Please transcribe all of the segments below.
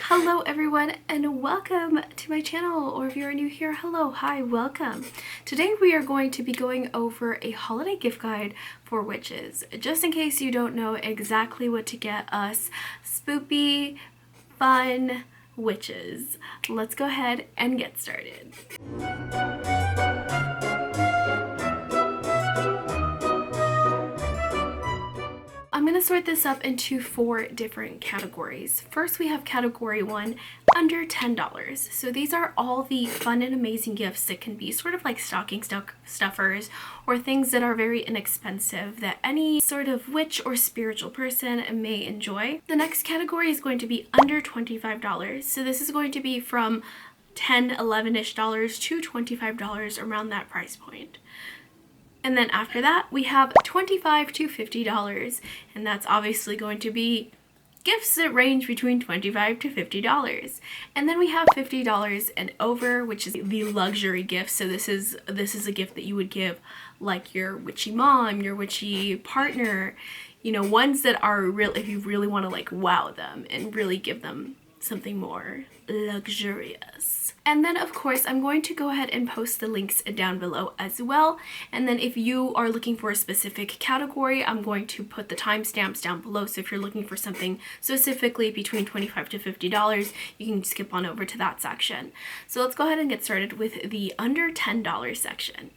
Hello everyone and welcome to my channel, or if you're new here, hello, hi, welcome. Today we are going to be going over a holiday gift guide for witches, just in case you don't know exactly what to get us spoopy, fun witches. Let's go ahead and get started. I'm going to sort this up into 4 different categories. First, we have category 1, under $10. So these are all the fun and amazing gifts that can be sort of like stocking stuffers or things that are very inexpensive that any sort of witch or spiritual person may enjoy. The next category is going to be under $25. So this is going to be from $10, $11-ish to $25, around that price point. And then after that, we have $25 to $50, and that's obviously going to be gifts that range between $25 to $50. And then we have $50 and over, which is the luxury gift. So this is a gift that you would give like your witchy mom, your witchy partner, you know, ones that are real if you really want to like wow them and really give them something more luxurious. And then of course I'm going to go ahead and post the links down below as well, and then if you are looking for a specific category, I'm going to put the timestamps down below, so if you're looking for something specifically between $25 to $50, you can skip on over to that section. So let's go ahead and get started with the under $10 section.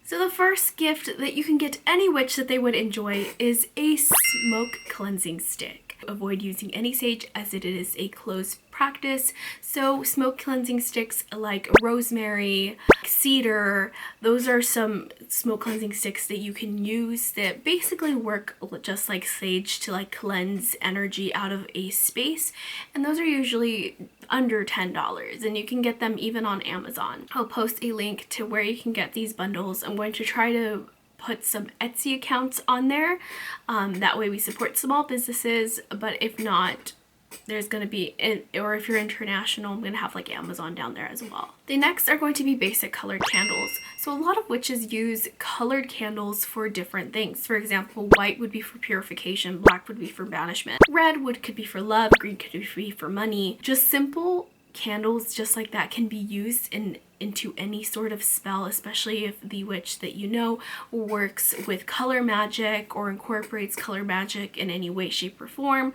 So the first gift that you can get any witch that they would enjoy is a smoke cleansing stick. Avoid using any sage as it is a closed practice. So smoke cleansing sticks like rosemary, cedar, those are some smoke cleansing sticks that you can use that basically work just like sage to like cleanse energy out of a space. And those are usually under $10, and you can get them even on Amazon. I'll post a link to where you can get these bundles. I'm going to try to put some Etsy accounts on there. That way we support small businesses, but if not, there's going to be, or if you're international, I'm going to have like Amazon down there as well. The next are going to be basic colored candles. So a lot of witches use colored candles for different things. For example, white would be for purification, black would be for banishment, red could be for love, green could be for money. Just simple candles just like that can be used into any sort of spell, especially if the witch that you know works with color magic or incorporates color magic in any way, shape, or form.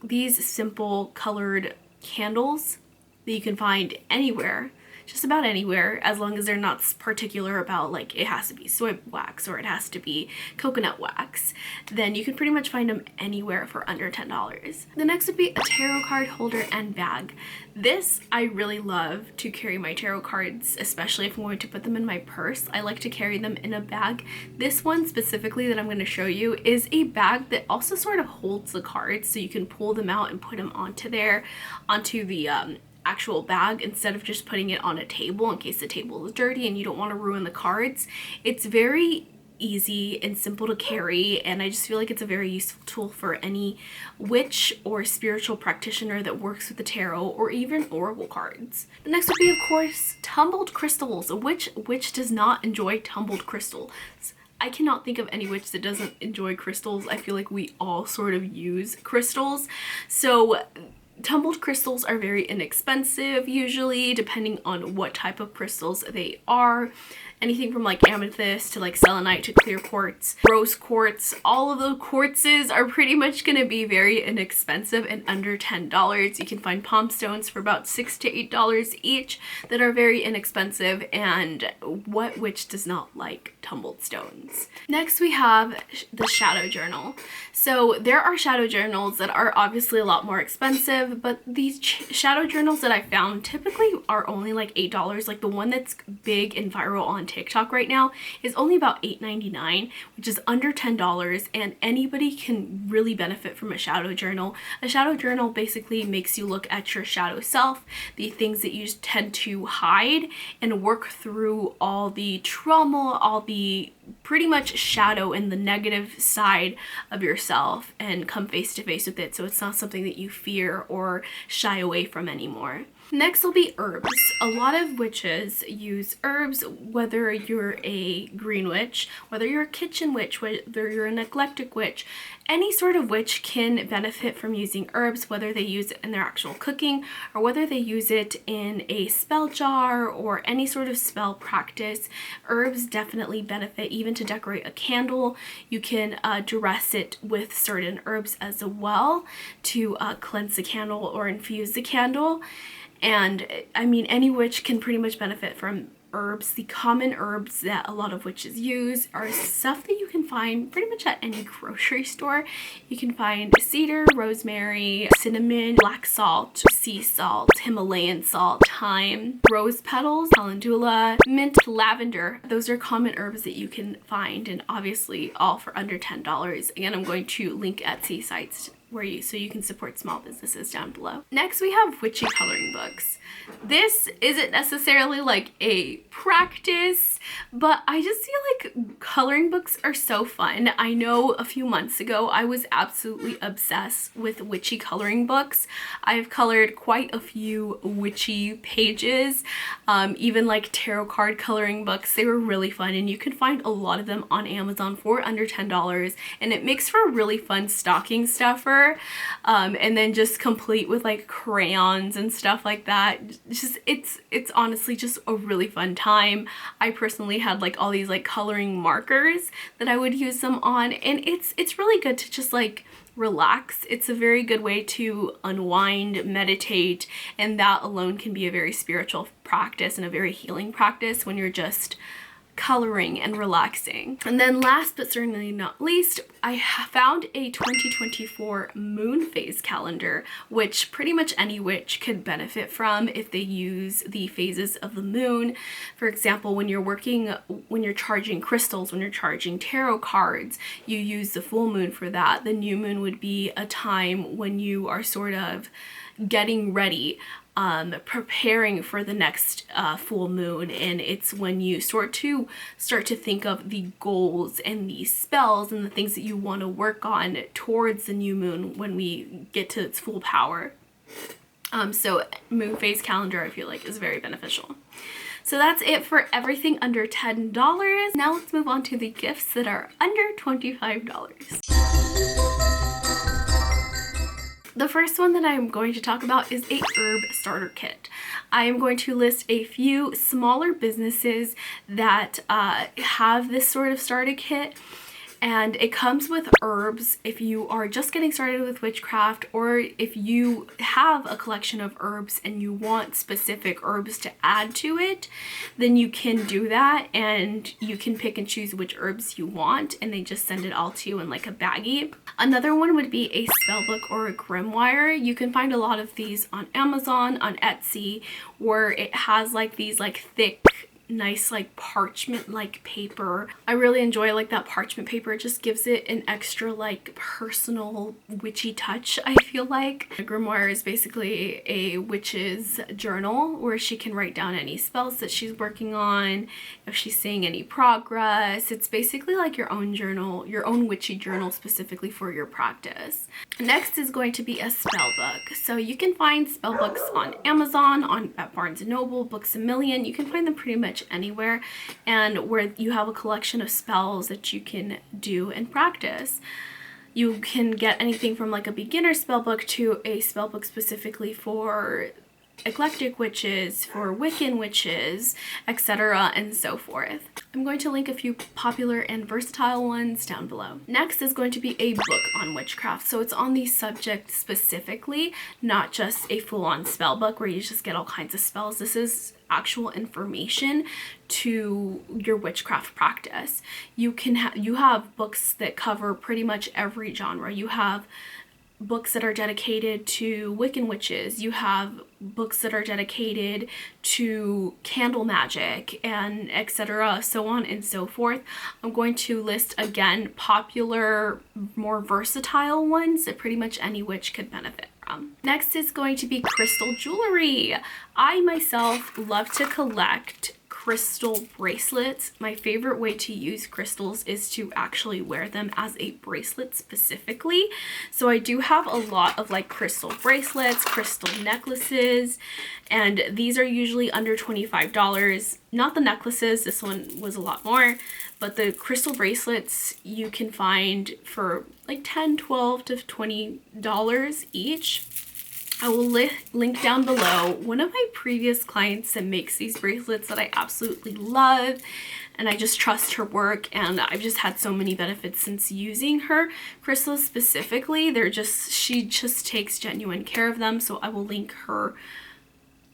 These simple colored candles that you can find anywhere, just about anywhere, as long as they're not particular about like it has to be soy wax or it has to be coconut wax, then you can pretty much find them anywhere for under $10. The next would be a tarot card holder and bag. This I really love to carry my tarot cards, especially if I'm going to put them in my purse. I like to carry them in a bag. This one specifically that I'm going to show you is a bag that also sort of holds the cards, so you can pull them out and put them onto the actual bag instead of just putting it on a table in case the table is dirty and you don't want to ruin the cards. It's very easy and simple to carry, and I just feel like it's a very useful tool for any witch or spiritual practitioner that works with the tarot or even oracle cards. The next would be, of course, tumbled crystals. Which witch does not enjoy tumbled crystals? I cannot think of any witch that doesn't enjoy crystals. I feel like we all sort of use crystals. So tumbled crystals are very inexpensive usually, depending on what type of crystals they are. Anything from like amethyst to like selenite to clear quartz, rose quartz, all of those quartzes are pretty much going to be very inexpensive and under $10. You can find palm stones for about $6 to $8 each that are very inexpensive, and what witch does not like tumbled stones? Next we have the shadow journal. So there are shadow journals that are obviously a lot more expensive, but these shadow journals that I found typically are only like $8. Like the one that's big and viral on TikTok right now is only about $8.99, which is under $10, and anybody can really benefit from a shadow journal. A shadow journal basically makes you look at your shadow self, the things that you tend to hide, and work through all the trauma, all the pretty much shadow and the negative side of yourself, and come face to face with it, so it's not something that you fear or shy away from anymore. Next will be herbs. A lot of witches use herbs, whether you're a green witch, whether you're a kitchen witch, whether you're an eclectic witch. Any sort of witch can benefit from using herbs, whether they use it in their actual cooking or whether they use it in a spell jar or any sort of spell practice. Herbs definitely benefit, even to decorate a candle. You can dress it with certain herbs as well to cleanse the candle or infuse the candle. And I mean, any witch can pretty much benefit from herbs. The common herbs that a lot of witches use are stuff that you can find pretty much at any grocery store. You can find cedar, rosemary, cinnamon, black salt, sea salt, Himalayan salt, thyme, rose petals, calendula, mint, lavender. Those are common herbs that you can find, and obviously all for under $10. Again, I'm going to link Etsy sites so you can support small businesses down below. Next, we have witchy coloring books. This isn't necessarily like a practice, but I just feel like coloring books are so fun. I know a few months ago I was absolutely obsessed with witchy coloring books. I've colored quite a few witchy pages, even like tarot card coloring books. They were really fun, and you can find a lot of them on Amazon for under $10, and it makes for a really fun stocking stuffer, and then just complete with like crayons and stuff like that. Just it's honestly just a really fun time. I personally had like all these like coloring markers that I would use them on, and it's really good to just like relax. It's a very good way to unwind, meditate, and that alone can be a very spiritual practice and a very healing practice when you're just coloring and relaxing. And then last but certainly not least, I found a 2024 moon phase calendar, which pretty much any witch could benefit from if they use the phases of the moon. For example, when you're charging crystals, when you're charging tarot cards, you use the full moon for that. The new moon would be a time when you are sort of getting ready, preparing for the next full moon, and it's when you start to think of the goals and the spells and the things that you want to work on towards the new moon when we get to its full power. So moon phase calendar, I feel like, is very beneficial. So that's it for everything under $10. Now let's move on to the gifts that are under $25. The first one that I'm going to talk about is a herb starter kit. I am going to list a few smaller businesses that have this sort of starter kit, and it comes with herbs if you are just getting started with witchcraft, or if you have a collection of herbs and you want specific herbs to add to it, then you can do that, and you can pick and choose which herbs you want, and they just send it all to you in like a baggie. Another one would be a spellbook or a grimoire. You can find a lot of these on Amazon, on Etsy, where it has like these like thick, nice like parchment like paper. I really enjoy like that parchment paper. It just gives it an extra like personal witchy touch, I feel like. A grimoire is basically a witch's journal where she can write down any spells that she's working on, if she's seeing any progress. It's basically like your own journal, your own witchy journal specifically for your practice. Next is going to be a spell book. So you can find spell books on Amazon, at Barnes & Noble, Books A Million. You can find them pretty much anywhere, and where you have a collection of spells that you can do and practice. You can get anything from like a beginner spellbook to a spellbook specifically for eclectic witches, for Wiccan witches, etc. and so forth. I'm going to link a few popular and versatile ones down below. Next is going to be a book on witchcraft. So it's on the subject specifically, not just a full-on spell book where you just get all kinds of spells. This is actual information to your witchcraft practice. You have books that cover pretty much every genre. You have books that are dedicated to Wiccan witches. You have books that are dedicated to candle magic, and etc., so on and so forth. I'm going to list again popular, more versatile ones that pretty much any witch could benefit from. Next is going to be crystal jewelry. I myself love to collect crystal bracelets. My favorite way to use crystals is to actually wear them as a bracelet specifically. So I do have a lot of like crystal bracelets, crystal necklaces, and these are usually under $25. Not the necklaces, this one was a lot more, but the crystal bracelets you can find for like $10, $12 to $20 each. I will link down below one of my previous clients that makes these bracelets that I absolutely love, and I just trust her work, and I've just had so many benefits since using her crystals specifically. She just takes genuine care of them, so I will link her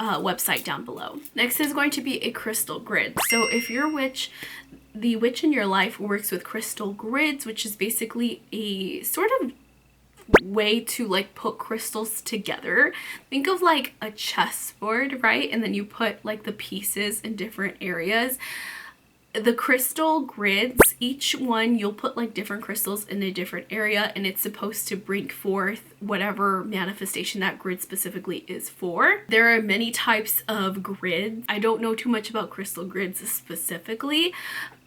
website down below. Next is going to be a crystal grid. So if you're a witch, the witch in your life works with crystal grids, which is basically a sort of way to like put crystals together. Think of like a chessboard, right? And then you put like the pieces in different areas. The crystal grids, each one you'll put like different crystals in a different area, and it's supposed to bring forth whatever manifestation that grid specifically is for. There are many types of grids. I don't know too much about crystal grids specifically,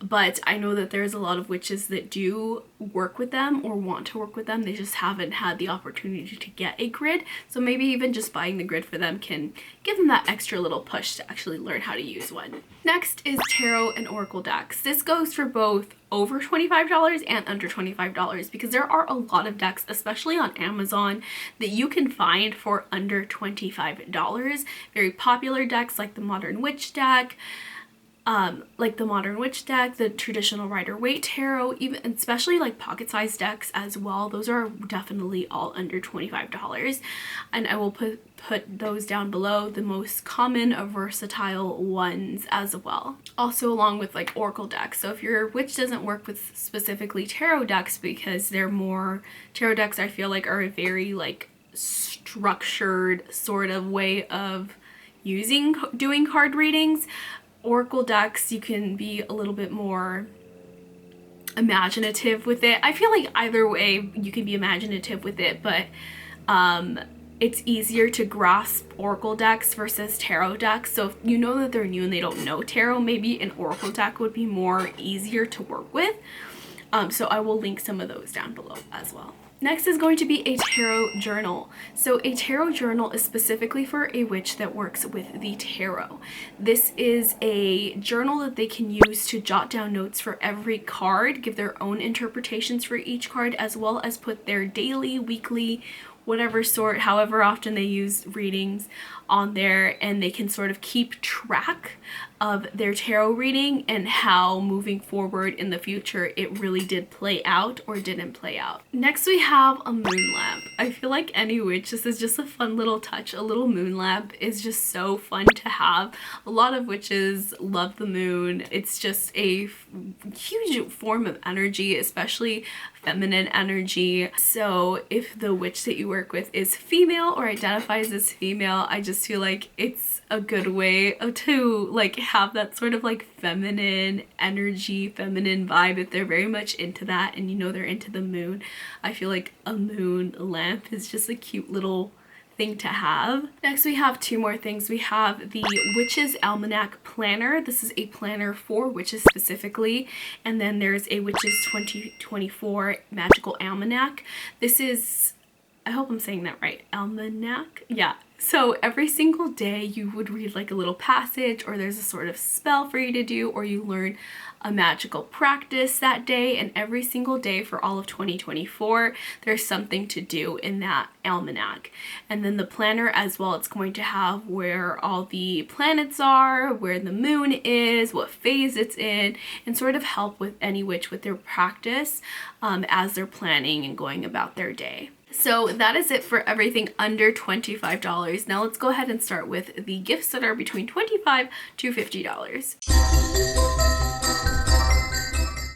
but I know that there's a lot of witches that do work with them or want to work with them. They just haven't had the opportunity to get a grid. So maybe even just buying the grid for them can give them that extra little push to actually learn how to use one. Next is tarot and oracle decks. This goes for both over $25 and under $25 because there are a lot of decks, especially on Amazon, that you can find for under $25. Very popular decks like the Modern Witch deck, the traditional Rider-Waite tarot, even especially like pocket-sized decks as well. Those are definitely all under $25, and I will put those down below, the most common versatile ones as well. Also along with like oracle decks. So if your witch doesn't work with specifically tarot decks, because tarot decks I feel like are a very like structured sort of way of doing card readings. Oracle decks, you can be a little bit more imaginative with it. I feel like either way you can be imaginative with it, but it's easier to grasp oracle decks versus tarot decks. So if you know that they're new and they don't know tarot, maybe an oracle deck would be more easier to work with. So I will link some of those down below as well. Next is going to be a tarot journal. So a tarot journal is specifically for a witch that works with the tarot. This is a journal that they can use to jot down notes for every card, give their own interpretations for each card, as well as put their daily, weekly, whatever sort, however often they use readings on there, and they can sort of keep track of their tarot reading and how moving forward in the future it really did play out or didn't play out. Next we have a moon lamp. I feel like any witch, this is just a fun little touch. A little moon lamp is just so fun to have. A lot of witches love the moon. It's just a huge form of energy, especially feminine energy. So if the witch that you work with is female or identifies as female, I just feel like it's a good way to like have that sort of like feminine energy, feminine vibe. If they're very much into that and you know they're into the moon, I feel like a moon lamp is just a cute little thing to have. Next we have two more things. We have the Witch's Almanac Planner. This is a planner for witches specifically, and then there's a Witch's 2024 Magical Almanac. This is, I hope I'm saying that right, almanac? Yeah. So every single day you would read like a little passage, or there's a sort of spell for you to do, or you learn a magical practice that day, and every single day for all of 2024 there's something to do in that almanac. And then the planner as well, it's going to have where all the planets are, where the moon is, what phase it's in, and sort of help with any witch with their practice as they're planning and going about their day. So that is it for everything under $25. Now let's go ahead and start with the gifts that are between $25 to $50.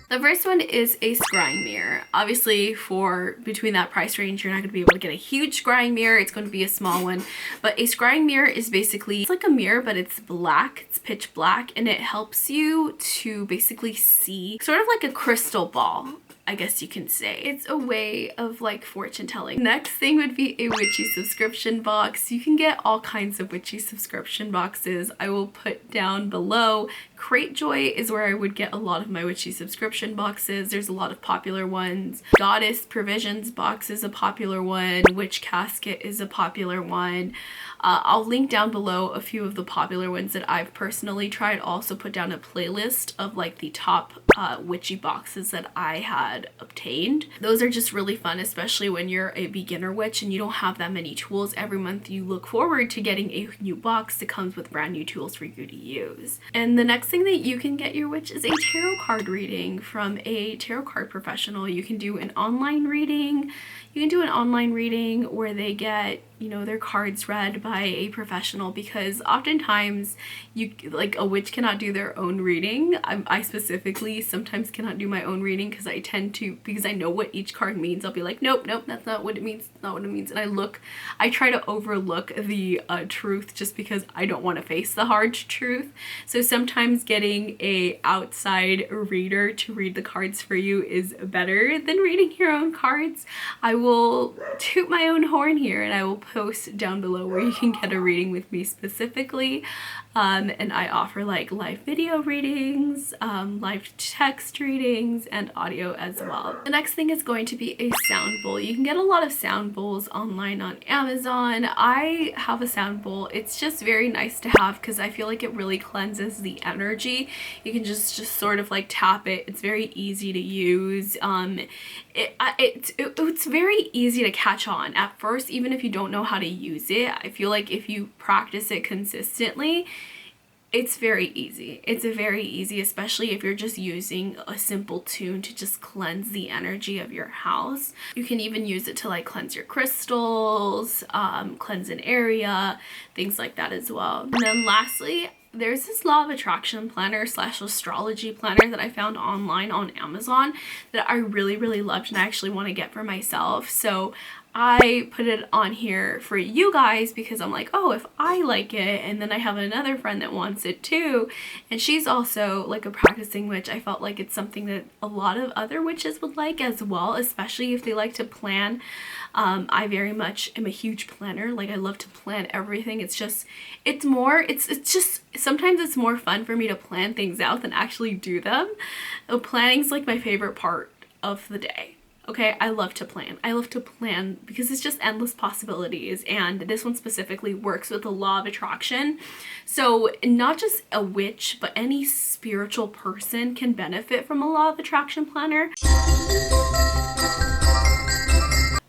The first one is a scrying mirror. Obviously for between that price range, you're not going to be able to get a huge scrying mirror. It's going to be a small one. But a scrying mirror is basically, it's like a mirror, but it's black. It's pitch black, and it helps you to basically see sort of like a crystal ball. I guess you can say. It's a way of like fortune telling. Next thing would be a Witchy subscription box. You can get all kinds of Witchy subscription boxes. I will put down below. Cratejoy is where I would get a lot of my Witchy subscription boxes. There's a lot of popular ones. Goddess Provisions box is a popular one. Witch Casket is a popular one. I'll link down below a few of the popular ones that I've personally tried. Also put down a playlist of like the top witchy boxes that I had obtained. Those are just really fun, especially when you're a beginner witch and you don't have that many tools. Every month you look forward to getting a new box that comes with brand new tools for you to use. And the next thing that you can get your witch is a tarot card reading from a tarot card professional. You can do an online reading. You can do an online reading where they get, you know, their cards read by a professional, because oftentimes you like a witch cannot do their own reading. I specifically sometimes cannot do my own reading because I tend to, because I know what each card means. I'll be like, nope, that's not what it means, not what it means. And I try to overlook the truth just because I don't want to face the hard truth. So sometimes getting a outside reader to read the cards for you is better than reading your own cards. I will toot my own horn here and I will post down below where you can get a reading with me specifically. And I offer like live video readings, live text readings, and audio as well. The next thing is going to be a sound bowl. You can get a lot of sound bowls online on Amazon. I have a sound bowl. It's just very nice to have because I feel like it really cleanses the energy. You can just sort of like tap it. It's very easy to use. It's very easy to catch on at first, even if you don't know how to use it. I feel like if you practice it consistently, it's very easy. It's very easy, especially if you're just using a simple tune to just cleanse the energy of your house. You can even use it to like cleanse your crystals, cleanse an area, things like that as well. And then lastly, there's this law of attraction planner / astrology planner that I found online on Amazon that I really loved and I actually want to get for myself. So I put it on here for you guys because I'm like, oh, if I like it, and then I have another friend that wants it too, and she's also like a practicing witch, I felt like it's something that a lot of other witches would like as well, especially if they like to plan. I very much am a huge planner. Like I love to plan everything. It's just sometimes it's more fun for me to plan things out than actually do them. Planning's like my favorite part of the day. Okay, I love to plan. I love to plan because it's just endless possibilities, and this one specifically works with the law of attraction. So not just a witch, but any spiritual person can benefit from a law of attraction planner.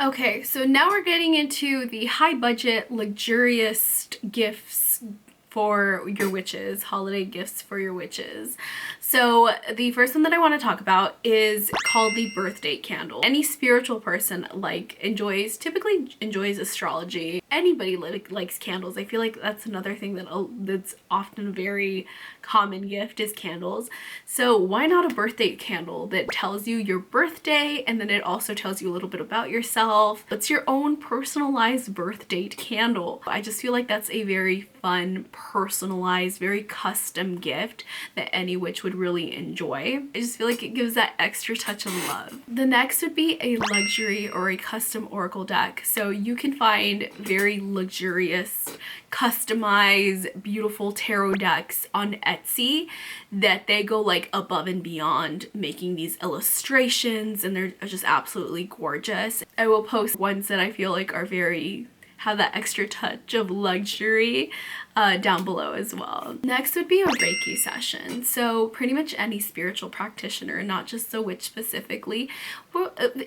Okay, so now we're getting into the high budget, luxurious gifts for your witches, holiday gifts for your witches. So the first one that I want to talk about is called the birth date candle. Any spiritual person typically enjoys astrology. Anybody likes candles. I feel like that's another thing that's often a very common gift is candles. So why not a birth date candle that tells you your birthday, and then it also tells you a little bit about yourself. It's your own personalized birth date candle. I just feel like that's a very fun, personalized, very custom gift that any witch would really enjoy. I just feel like it gives that extra touch of love. The next would be a luxury or a custom oracle deck. So you can find very luxurious, customized, beautiful tarot decks on Etsy that they go like above and beyond making these illustrations, and they're just absolutely gorgeous. I will post ones that I feel like are have that extra touch of luxury down below as well. Next would be a Reiki session. So pretty much any spiritual practitioner, not just the witch specifically,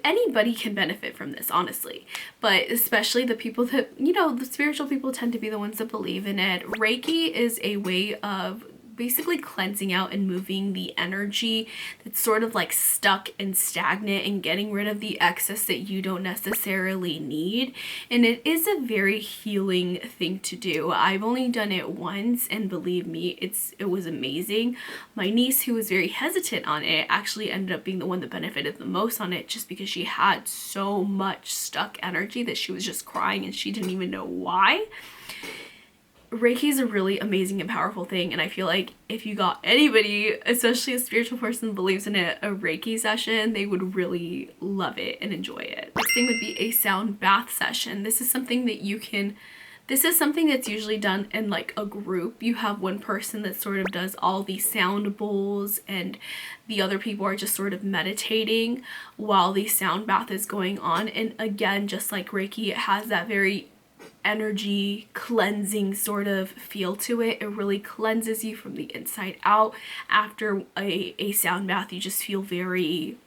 anybody can benefit from this, honestly. But especially the people that, the spiritual people tend to be the ones that believe in it. Reiki is a way of basically cleansing out and moving the energy that's sort of like stuck and stagnant, and getting rid of the excess that you don't necessarily need. And it is a very healing thing to do. I've only done it once, and believe me, it was amazing. My niece, who was very hesitant on it, actually ended up being the one that benefited the most on it, just because she had so much stuck energy that she was just crying and she didn't even know why. Reiki is a really amazing and powerful thing, and I feel like if you got anybody, especially a spiritual person who believes in it, a Reiki session, they would really love it and enjoy it. Next thing would be a sound bath session. This is something that's usually done in like a group. You have one person that sort of does all the sound bowls, and the other people are just sort of meditating while the sound bath is going on. And again, just like Reiki, it has that very energy cleansing sort of feel to it. It really cleanses you from the inside out. After a sound bath, you just feel very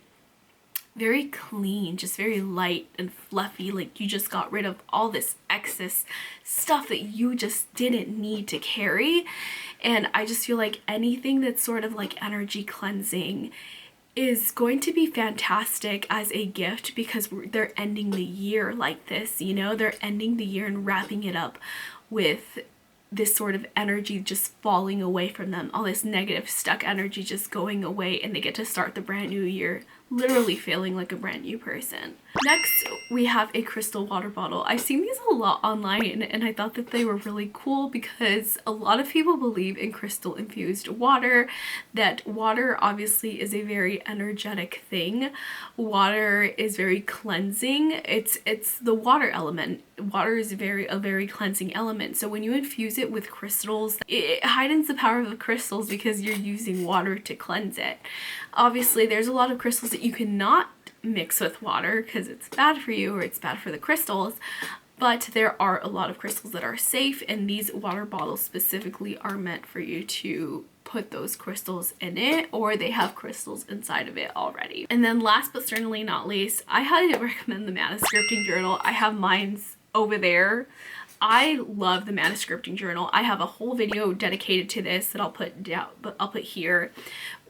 clean, just very light and fluffy, like you just got rid of all this excess stuff that you just didn't need to carry. And I just feel like anything that's sort of like energy cleansing is going to be fantastic as a gift, because they're ending the year like this, you know, they're ending the year and wrapping it up with this sort of energy just falling away from them, all this negative stuck energy just going away, and they get to start the brand new year literally feeling like a brand new person. Next, we have a crystal water bottle. I've seen these a lot online, and I thought that they were really cool because a lot of people believe in crystal infused water, that water obviously is a very energetic thing. Water is very cleansing. It's the water element. Water is a very cleansing element. So when you infuse it with crystals, it heightens the power of the crystals because you're using water to cleanse it. Obviously, there's a lot of crystals that you cannot mix with water because it's bad for you or it's bad for the crystals, but there are a lot of crystals that are safe, and these water bottles specifically are meant for you to put those crystals in it, or they have crystals inside of it already. And then last but certainly not least, I highly recommend the manuscripting journal. I have mine's over there. I love the manuscripting journal. I have a whole video dedicated to this that I'll put down, but I'll put here.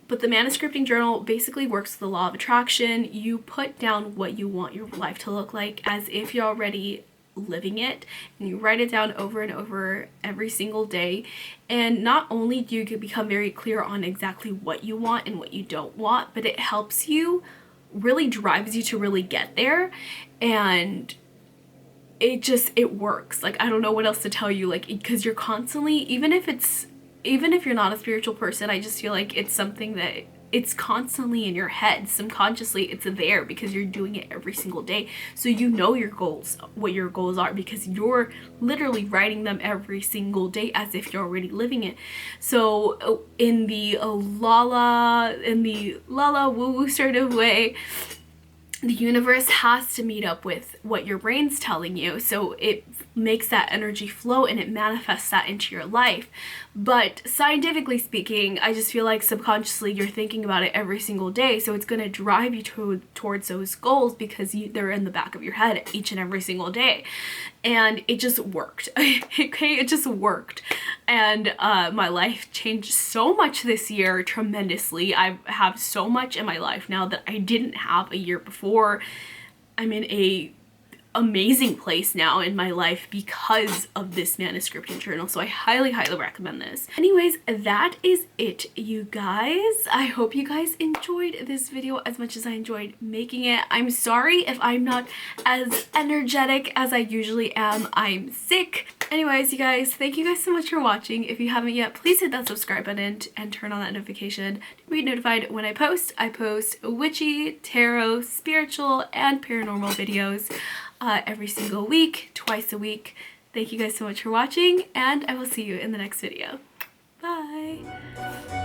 But the manuscripting journal basically works with the law of attraction. You put down what you want your life to look like as if you're already living it, and you write it down over and over every single day. And not only do you become very clear on exactly what you want and what you don't want, but it helps you, really drives you to really get there. And it works. Like, I don't know what else to tell you, like, because you're constantly, even if you're not a spiritual person, I just feel like it's something that it's constantly in your head. Subconsciously, it's there because you're doing it every single day. So you know your goals, what your goals are, because you're literally writing them every single day as if you're already living it. So in the lala woo-woo sort of way, the universe has to meet up with what your brain's telling you. So it makes that energy flow and it manifests that into your life. But scientifically speaking, I just feel like subconsciously you're thinking about it every single day. So it's going to drive you towards those goals because they're in the back of your head each and every single day. And it just worked. Okay, it just worked. And my life changed so much this year, tremendously. I have so much in my life now that I didn't have a year before. I'm in a amazing place now in my life because of this manuscripting journal, so I highly recommend this. Anyways, that is it, you guys. I hope you guys enjoyed this video as much as I enjoyed making it. I'm sorry if I'm not as energetic as I usually am. I'm sick. Anyways, you guys, thank you guys so much for watching. If you haven't yet, please hit that subscribe button and turn on that notification to be notified when I post. I post witchy, tarot, spiritual, and paranormal videos every single week, twice a week. Thank you guys so much for watching, and I will see you in the next video. Bye!